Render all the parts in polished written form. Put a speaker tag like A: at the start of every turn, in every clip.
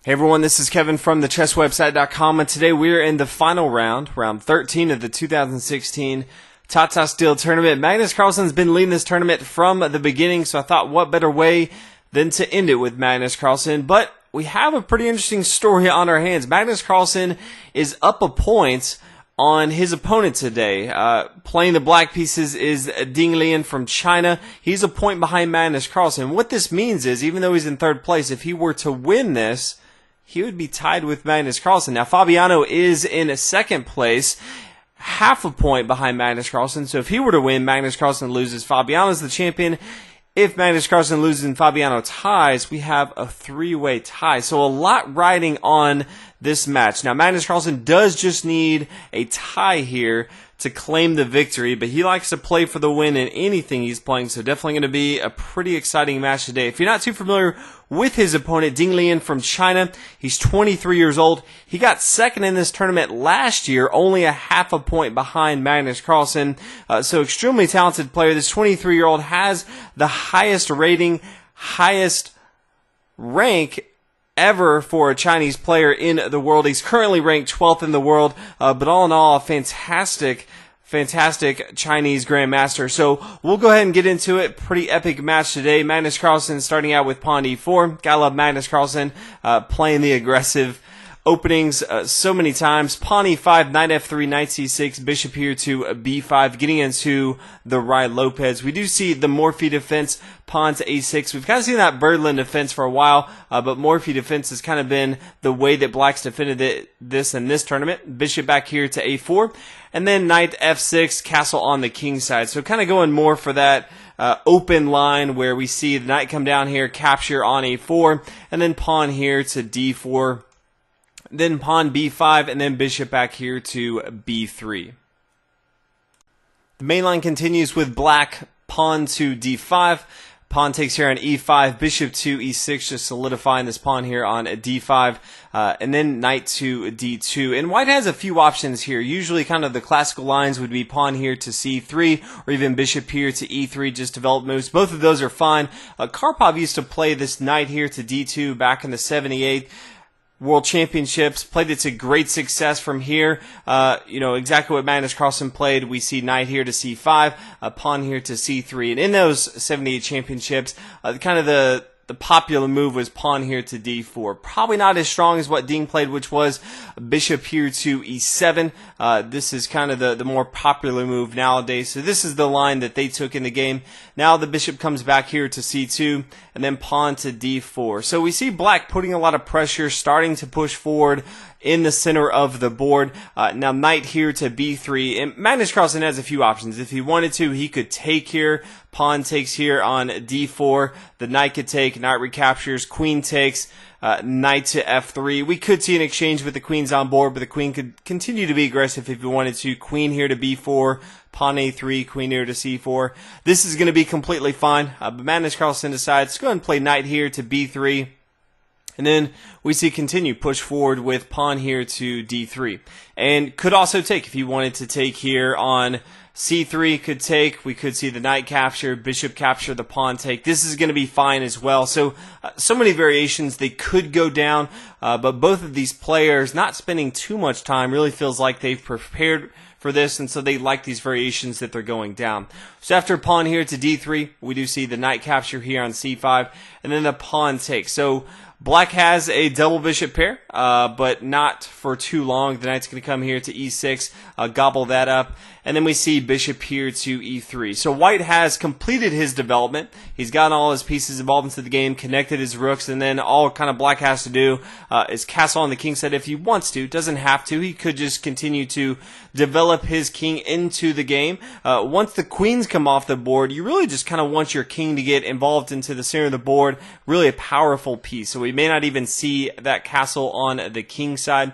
A: Hey everyone, this is Kevin from thechesswebsite.com, and today we're in the final round 13 of the 2016 Tata Steel Tournament. Magnus Carlsen's been leading this tournament from the beginning, so I thought what better way than to end it with Magnus Carlsen. But we have a pretty interesting story on our hands. Magnus Carlsen is up a point on his opponent today. Playing the black pieces is Liren from China. He's a point behind Magnus Carlsen. What this means is, even though he's in third place, if he were to win this, he would be tied with Magnus Carlsen. Now, Fabiano is in second place, half a point behind Magnus Carlsen. So if he were to win, Magnus Carlsen loses, Fabiano's the champion. If Magnus Carlsen loses and Fabiano ties, we have a three-way tie. So a lot riding on this match. Now, Magnus Carlsen does just need a tie here to claim the victory, but he likes to play for the win in anything he's playing, so definitely going to be a pretty exciting match today. If you're not too familiar with his opponent, Liren from China, he's 23 years old. He got second in this tournament last year, only a half a point behind Magnus Carlsen, so extremely talented player. This 23-year-old has the highest rating, highest rank ever for a Chinese player in the world. He's currently ranked 12th in the world, but all in all, a fantastic Chinese grandmaster. So we'll go ahead and get into it. Pretty epic match today. Magnus Carlsen starting out with pawn e4. Gotta love Magnus Carlsen playing the aggressive openings so many times. Pawn e5, knight f3, knight c6, bishop here to b5, getting into the right Lopez. We do see the Morphy defense, pawn to a6. We've kind of seen that Berlin defense for a while, but Morphy defense has kind of been the way that Black's defended this in this tournament. Bishop back here to a4, and then knight f6, castle on the king side. So kind of going more for that open line where we see the knight come down here, capture on a4, and then pawn here to d4. Then pawn b5, and then bishop back here to b3. The main line continues with black, pawn to d5. Pawn takes here on e5, bishop to e6, just solidifying this pawn here on d5, and then knight to d2. And white has a few options here. Usually kind of the classical lines would be pawn here to c3, or even bishop here to e3, just develop moves. Both of those are fine. Karpov used to play this knight here to d2 back in the 78th. World Championships, played it to great success from here. Exactly what Magnus Carlsen played. We see knight here to c5, pawn here to c3. And in those 78 championships, kind of the popular move was pawn here to d4. Probably not as strong as what Dean played, which was bishop here to e7. This is kind of the more popular move nowadays. So this is the line that they took in the game. Now the bishop comes back here to c2, and then pawn to d4. So we see black putting a lot of pressure, starting to push forward in the center of the board. Now knight here to b3, and Magnus Carlsen has a few options. If he wanted to, he could take here, pawn takes here on d4, the knight could take, knight recaptures, queen takes, knight to f3. We could see an exchange with the queens on board, but the queen could continue to be aggressive if he wanted to. Queen here to b4, pawn a3, queen here to c4. This is going to be completely fine, but Magnus Carlsen decides to go ahead and play knight here to b3. And then we see continue push forward with pawn here to d3. And could also take, if he wanted to take here on c3, could take. We could see the knight capture, bishop capture, the pawn take. This is going to be fine as well. So many variations. They could go down, but both of these players not spending too much time. Really feels like they've prepared for this, and so they like these variations that they're going down. So after pawn here to d3, we do see the knight capture here on c5, and then the pawn take. So black has a double bishop pair, but not for too long. The knight's going to come here to e6, gobble that up, and then we see bishop here to e3. So white has completed his development. He's gotten all his pieces involved into the game, connected his rooks, and then all kind of black has to do is castle on the king side if he wants to. Doesn't have to. He could just continue to develop his king into the game. Once the queens come off the board, you really just kind of want your king to get involved into the center of the board. Really a powerful piece. So we may not even see that castle on the king side.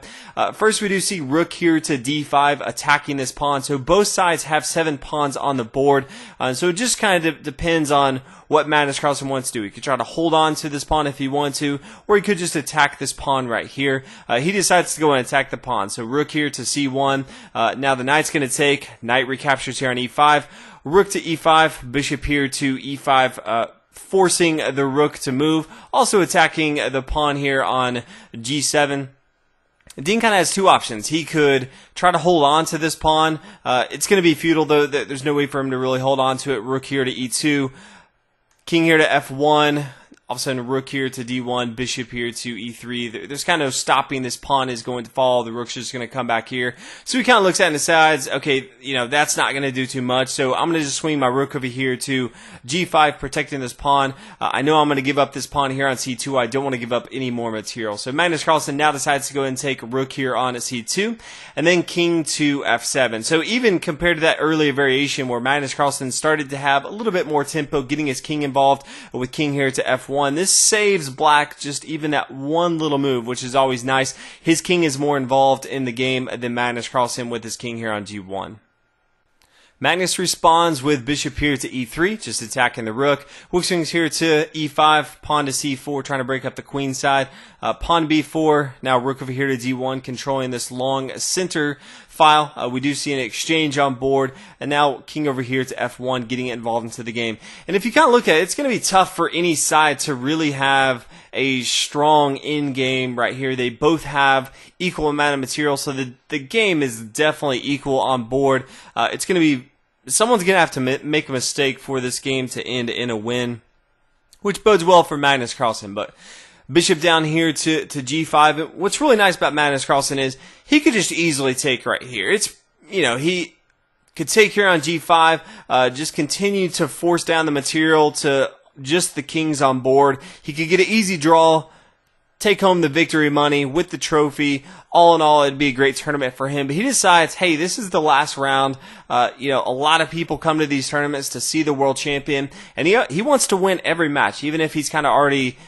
A: First, we do see rook here to d5 attacking this pawn. So both sides have 7 pawns on the board. So it just kind of depends on what Magnus Carlsen wants to do. He could try to hold on to this pawn if he wants to, or he could just attack this pawn right here. He decides to go and attack the pawn. So rook here to c1. Now the knight's going to take. Knight recaptures here on e5. Rook to e5. Bishop here to e5. forcing the rook to move. Also attacking the pawn here on g7. Dean kind of has two options. He could try to hold on to this pawn. It's going to be futile, though. There's no way for him to really hold on to it. Rook here to e2. King here to f1. All of a sudden, rook here to d1, bishop here to e3. There's kind of stopping this pawn is going to fall. The rook's just going to come back here. So he kind of looks at it and decides, okay, that's not going to do too much. So I'm going to just swing my rook over here to g5, protecting this pawn. I know I'm going to give up this pawn here on c2. I don't want to give up any more material. So Magnus Carlsen now decides to go ahead and take rook here on c2, and then king to f7. So even compared to that earlier variation where Magnus Carlsen started to have a little bit more tempo, getting his king involved with king here to f1, this saves black just even that one little move, which is always nice. His king is more involved in the game than Magnus Carlsen with his king here on g1. Magnus responds with bishop here to e3, just attacking the rook. Rook swings here to e5, pawn to c4, trying to break up the queen side. Pawn b4, now rook over here to d1, controlling this long center file. We do see an exchange on board, and now king over here to f1, getting it involved into the game. And if you kind of look at it, it's going to be tough for any side to really have a strong end game right here. They both have equal amount of material, so the game is definitely equal on board. It's going to be, someone's going to have to make a mistake for this game to end in a win, which bodes well for Magnus Carlsen. But bishop down here to g5. What's really nice about Magnus Carlsen is he could just easily take right here. It's, he could take here on g5, just continue to force down the material to just the kings on board. He could get an easy draw, take home the victory money with the trophy. All in all, it'd be a great tournament for him. But he decides, hey, this is the last round. A lot of people come to these tournaments to see the world champion, and he wants to win every match, even if he's kind of already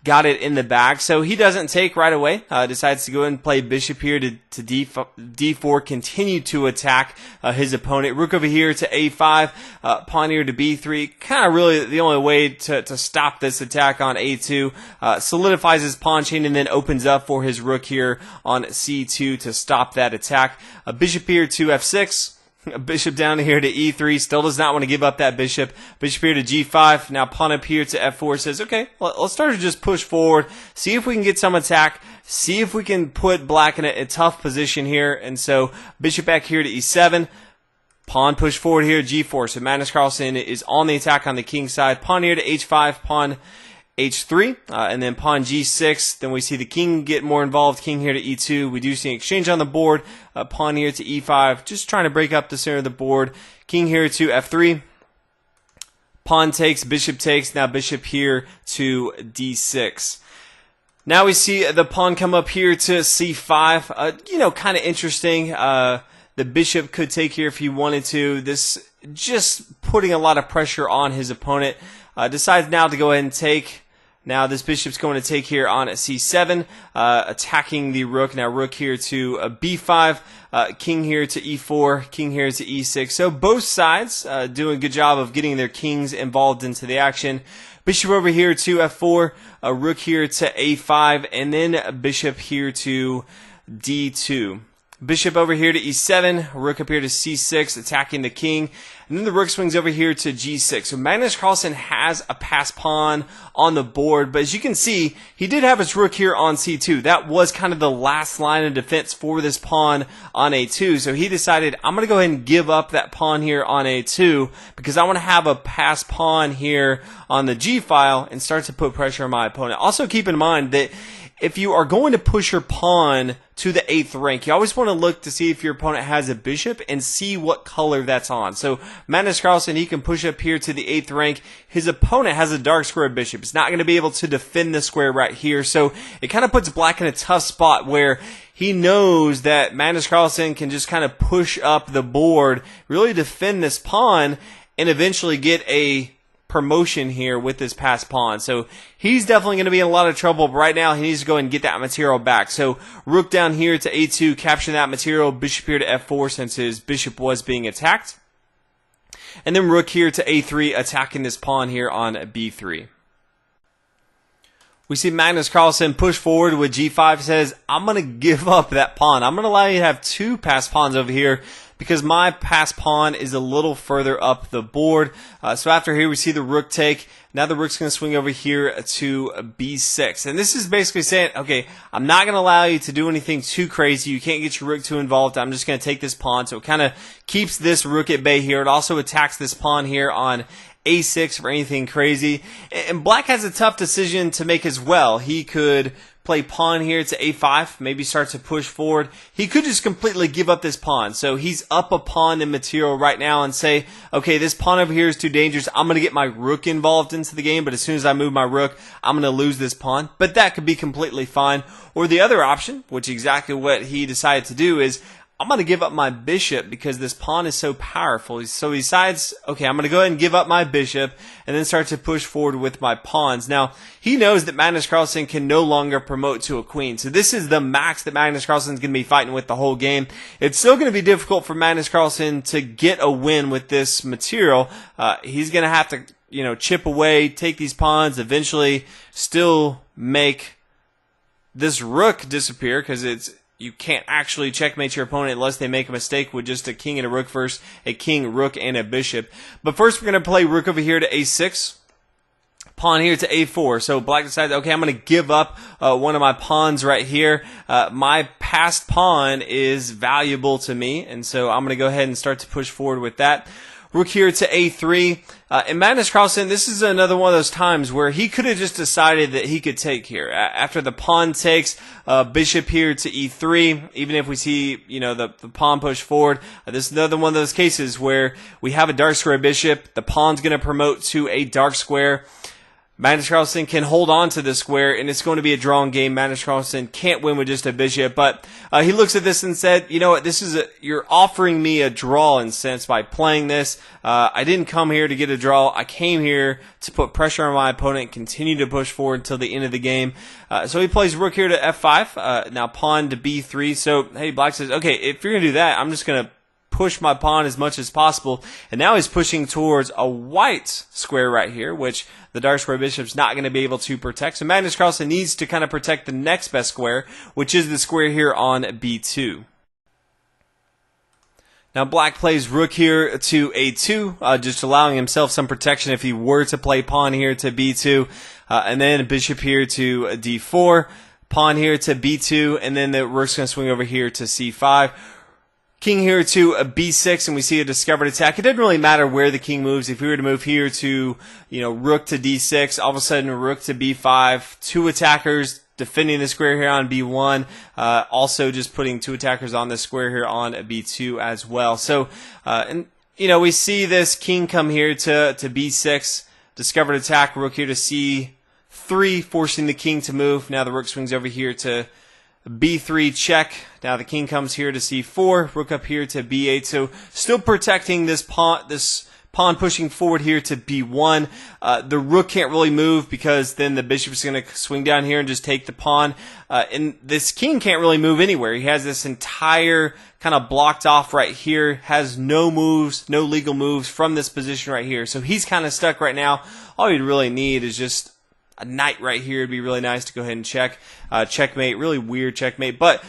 A: got it in the bag. So he doesn't take right away. Decides to go ahead and play bishop here to d4, continue to attack his opponent. Rook over here to a5, pawn here to b3. Kind of really the only way to stop this attack on a2. Solidifies his pawn chain and then opens up for his rook here on c2 to stop that attack. Bishop here to f6. Bishop down here to e3, still does not want to give up that bishop. Bishop here to g5, now pawn up here to f4, says, okay, let's start to just push forward, see if we can get some attack, see if we can put black in a tough position here. And so bishop back here to e7, pawn push forward here, g4. So Magnus Carlsen is on the attack on the king side. Pawn here to h5, pawn h3, and then pawn g6. Then we see the king get more involved. King here to e2. We do see an exchange on the board. Pawn here to e5, just trying to break up the center of the board. King here to f3. Pawn takes, bishop takes. Now bishop here to d6. Now we see the pawn come up here to c5. Kind of interesting. The bishop could take here if he wanted to. This just putting a lot of pressure on his opponent. Decides now to go ahead and take. Now this bishop's going to take here on c7, attacking the rook. Now rook here to b5, king here to e4, king here to e6. So both sides doing a good job of getting their kings involved into the action. Bishop over here to f4, rook here to a5, and then bishop here to d2. Bishop over here to e7, rook up here to c6, attacking the king, and then the rook swings over here to g6. So Magnus Carlsen has a pass pawn on the board, but as you can see, he did have his rook here on c2. That was kind of the last line of defense for this pawn on a2, so he decided, I'm going to go ahead and give up that pawn here on a2 because I want to have a pass pawn here on the g file and start to put pressure on my opponent. Also keep in mind that if you are going to push your pawn to the 8th rank, you always want to look to see if your opponent has a bishop and see what color that's on. So Magnus Carlsen, he can push up here to the 8th rank. His opponent has a dark square bishop. It's not going to be able to defend the square right here. So it kind of puts black in a tough spot where he knows that Magnus Carlsen can just kind of push up the board, really defend this pawn, and eventually get a promotion here with this pass pawn. So he's definitely going to be in a lot of trouble, but right now he needs to go and get that material back. So rook down here to a2, capture that material. Bishop here to f4 since his bishop was being attacked. And then rook here to a3, attacking this pawn here on b3. We see Magnus Carlsen push forward with g5, says, I'm going to give up that pawn. I'm going to allow you to have two passed pawns over here because my passed pawn is a little further up the board. So after here, we see the rook take. Now the rook's going to swing over here to b6. And this is basically saying, okay, I'm not going to allow you to do anything too crazy. You can't get your rook too involved. I'm just going to take this pawn. So it kind of keeps this rook at bay here. It also attacks this pawn here on a6 for anything crazy. And black has a tough decision to make as well. He could play pawn here to a5, maybe start to push forward. He could just completely give up this pawn. So he's up a pawn in material right now and say, okay, this pawn over here is too dangerous. I'm going to get my rook involved into the game, but as soon as I move my rook, I'm going to lose this pawn. But that could be completely fine. Or the other option, which is exactly what he decided to do, is I'm going to give up my bishop because this pawn is so powerful. So he decides, okay, I'm going to go ahead and give up my bishop and then start to push forward with my pawns. Now, he knows that Magnus Carlsen can no longer promote to a queen. So this is the max that Magnus Carlsen is going to be fighting with the whole game. It's still going to be difficult for Magnus Carlsen to get a win with this material. He's going to have to, chip away, take these pawns, eventually still make this rook disappear because you can't actually checkmate your opponent unless they make a mistake with just a king and a rook versus a king, rook, and a bishop. But first, we're going to play rook over here to a6, pawn here to a4. So black decides, okay, I'm going to give up one of my pawns right here. My passed pawn is valuable to me, and so I'm going to go ahead and start to push forward with that. Rook here to a3. And Magnus Carlsen, this is another one of those times where he could have just decided that he could take here. After the pawn takes, bishop here to e3, even if we see, the pawn push forward, this is another one of those cases where we have a dark square bishop, the pawn's going to promote to a dark square. Magnus Carlsen can hold on to this square, and it's going to be a drawn game. Magnus Carlsen can't win with just a bishop, but he looks at this and said, you know what, you're offering me a draw in a sense by playing this. I didn't come here to get a draw. I came here to put pressure on my opponent, continue to push forward until the end of the game. So he plays rook here to f5, now pawn to b3. So, hey, black says, okay, if you're going to do that, I'm just going to push my pawn as much as possible. And now he's pushing towards a white square right here, which the dark square bishop's not going to be able to protect. So Magnus Carlsen needs to kind of protect the next best square, which is the square here on b2. Now black plays rook here to a2, just allowing himself some protection if he were to play pawn here to b2, and then bishop here to d4, pawn here to b2, and then the rook's going to swing over here to c5. King here to a b6, and we see a discovered attack. It doesn't really matter where the king moves. If we were to move here to, rook to d6, all of a sudden rook to b5, two attackers defending the square here on b1, also just putting two attackers on the square here on b2 as well. So, we see this king come here to b6, discovered attack, rook here to c3, forcing the king to move. Now the rook swings over here to b3 check. Now the king comes here to c4, rook up here to b8. So still protecting this pawn pushing forward here to b1. The rook can't really move because then the bishop is going to swing down here and just take the pawn. And this king can't really move anywhere. He has this entire kind of blocked off right here, has no moves, no legal moves from this position right here. So he's kind of stuck right now. All he'd really need is just a knight right here. It'd be really nice to go ahead and checkmate, really weird checkmate, but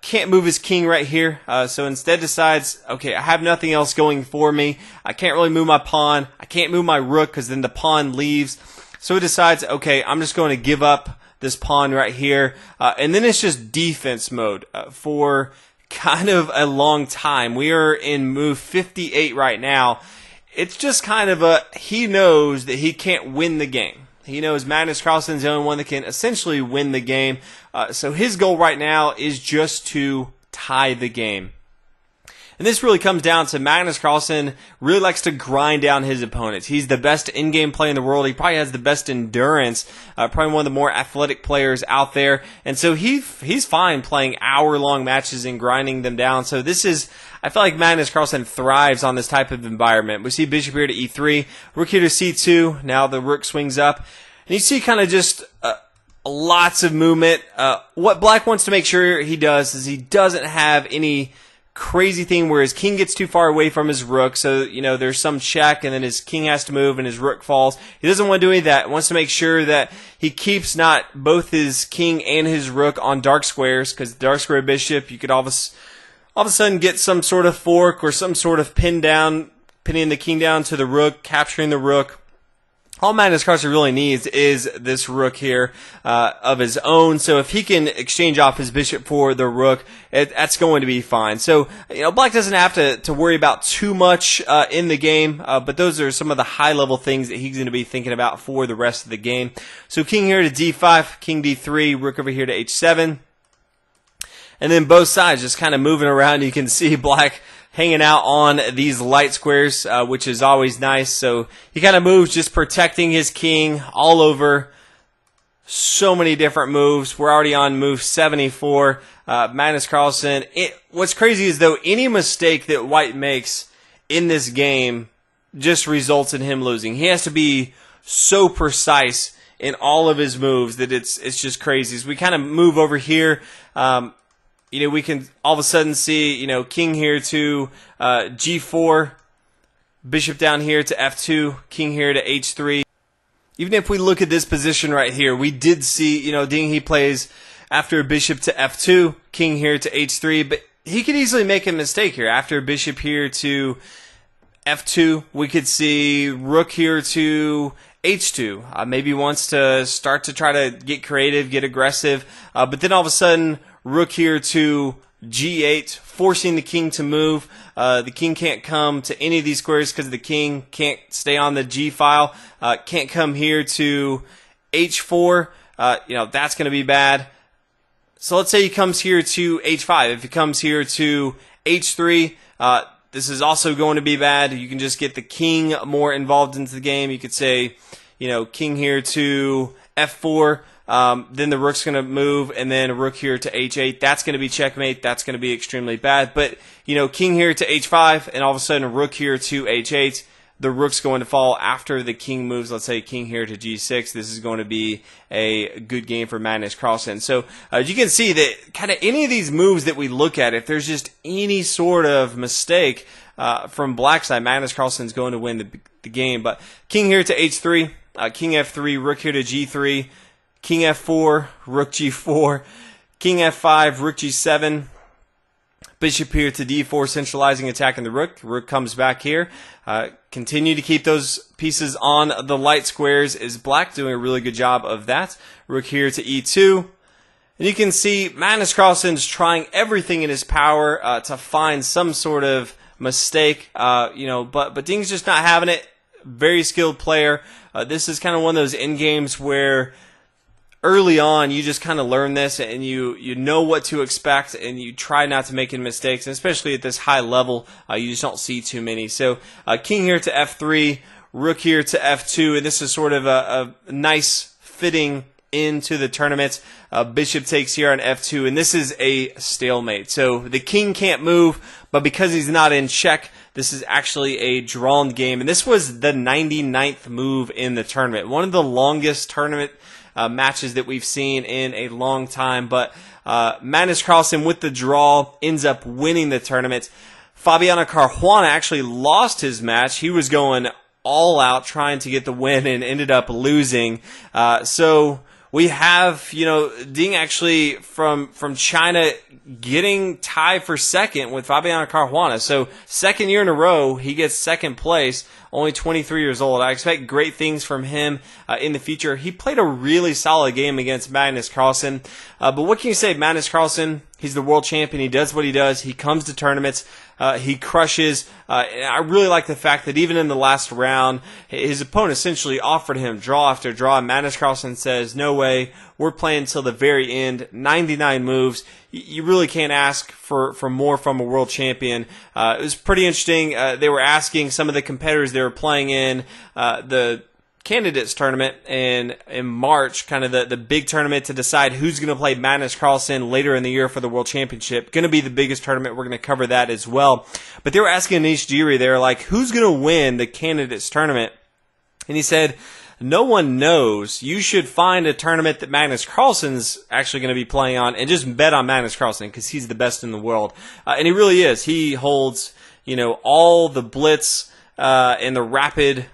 A: can't move his king right here, so instead decides, okay, I have nothing else going for me. I can't really move my pawn. I can't move my rook because then the pawn leaves. So he decides, okay, I'm just going to give up this pawn right here, and then it's just defense mode for kind of a long time. We are in move 58 right now. It's just kind of he knows that he can't win the game. He knows Magnus Carlsen's the only one that can essentially win the game. So his goal right now is just to tie the game. And this really comes down to Magnus Carlsen really likes to grind down his opponents. He's the best in-game player in the world. He probably has the best endurance, probably one of the more athletic players out there. And so he's fine playing hour-long matches and grinding them down. So I feel like Magnus Carlsen thrives on this type of environment. We see bishop here to e3, rook here to c2. Now the rook swings up. And you see kind of just lots of movement. What black wants to make sure he does is he doesn't have any crazy thing where his king gets too far away from his rook, so there's some check, and then his king has to move and his rook falls. He doesn't want to do any of that. He wants to make sure that he keeps not both his king and his rook on dark squares, because dark square bishop, you could all of a sudden get some sort of fork or some sort of pinning the king down to the rook, capturing the rook. All Magnus Carlsen really needs is this rook here of his own. So if he can exchange off his bishop for the rook, that's going to be fine. So Black doesn't have to worry about too much in the game, but those are some of the high-level things that he's going to be thinking about for the rest of the game. So king here to d5, king d3, rook over here to h7. And then both sides just kind of moving around. You can see Black hanging out on these light squares, which is always nice. So he kind of moves, just protecting his king all over. So many different moves. We're already on move 74. Magnus Carlsen. What's crazy is, though, any mistake that White makes in this game just results in him losing. He has to be so precise in all of his moves that it's just crazy. As we kind of move over here, we can all of a sudden see, king here to g4, bishop down here to f2, king here to h3. Even if we look at this position right here, we did see, Ding, he plays after bishop to f2, king here to h3, but he could easily make a mistake here. After bishop here to f2, we could see rook here to h2. Maybe wants to start to try to get creative, get aggressive, but then all of a sudden, rook here to g8, forcing the king to move. The king can't come to any of these squares because the king can't stay on the g file. Can't come here to h4. That's going to be bad. So let's say he comes here to h5. If he comes here to h3, this is also going to be bad. You can just get the king more involved into the game. You could say, king here to f4. Then the rook's going to move, and then a rook here to h8. That's going to be checkmate. That's going to be extremely bad. But, king here to h5, and all of a sudden a rook here to h8. The rook's going to fall after the king moves. Let's say king here to g6. This is going to be a good game for Magnus Carlsen. So you can see that kind of any of these moves that we look at, if there's just any sort of mistake from Black side, Magnus Carlsen's going to win the game. But king here to h3, king f3, rook here to g3. King f4, rook g4, king f5, rook g7, bishop here to d4, centralizing, attacking the rook. Rook comes back here. Continue to keep those pieces on the light squares. Is Black doing a really good job of that? Rook here to e2. And you can see Magnus Carlsen's trying everything in his power to find some sort of mistake, but Ding's just not having it. Very skilled player. This is kind of one of those end games where early on, you just kind of learn this, and you know what to expect, and you try not to make any mistakes. And especially at this high level, you just don't see too many. So king here to f3, rook here to f2, and this is sort of a nice fitting into the tournament. Bishop takes here on f2, and this is a stalemate. So the king can't move, but because he's not in check, this is actually a drawn game. And this was the 99th move in the tournament. One of the longest tournament matches that we've seen in a long time, but Magnus Carlsen with the draw ends up winning the tournament. Fabiano Caruana actually lost his match. He was going all out trying to get the win and ended up losing. So we have, Ding actually from China getting tied for second with Fabiano Caruana. So second year in a row, he gets second place, only 23 years old. I expect great things from him in the future. He played a really solid game against Magnus Carlsen. But what can you say? Magnus Carlsen, he's the world champion. He does what he does. He comes to tournaments. He crushes. And I really like the fact that even in the last round, his opponent essentially offered him draw after draw. Magnus Carlsen says, no way. We're playing until the very end. 99 moves. You really can't ask for more from a world champion. It was pretty interesting. They were asking some of the competitors they were playing in the candidates tournament in March, kind of the big tournament to decide who's going to play Magnus Carlsen later in the year for the World Championship. Going to be the biggest tournament. We're going to cover that as well. But they were asking Anish Giri, they were like, who's going to win the candidates tournament? And he said, no one knows. You should find a tournament that Magnus Carlsen's actually going to be playing on and just bet on Magnus Carlsen because he's the best in the world. And he really is. He holds, all the blitz and the rapid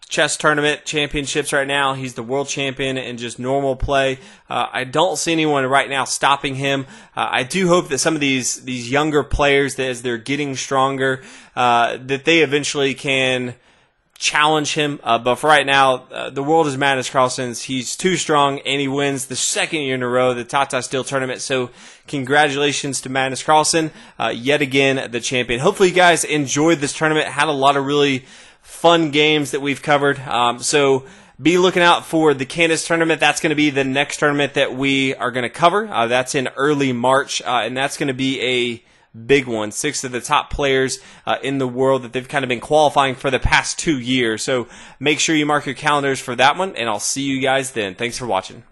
A: chess tournament championships right now. He's the world champion in just normal play. I don't see anyone right now stopping him. I do hope that some of these younger players, that as they're getting stronger, that they eventually can challenge him. But for right now, the world is Magnus Carlsen's. He's too strong, and he wins the second year in a row the Tata Steel Tournament. So congratulations to Magnus Carlsen, yet again the champion. Hopefully you guys enjoyed this tournament. Had a lot of really fun games that we've covered. So be looking out for the Candace tournament. That's going to be the next tournament that we are going to cover. That's in early March, and that's going to be a big one. 6 of the top players in the world that they've kind of been qualifying for the past 2 years. So make sure you mark your calendars for that one, and I'll see you guys then. Thanks for watching.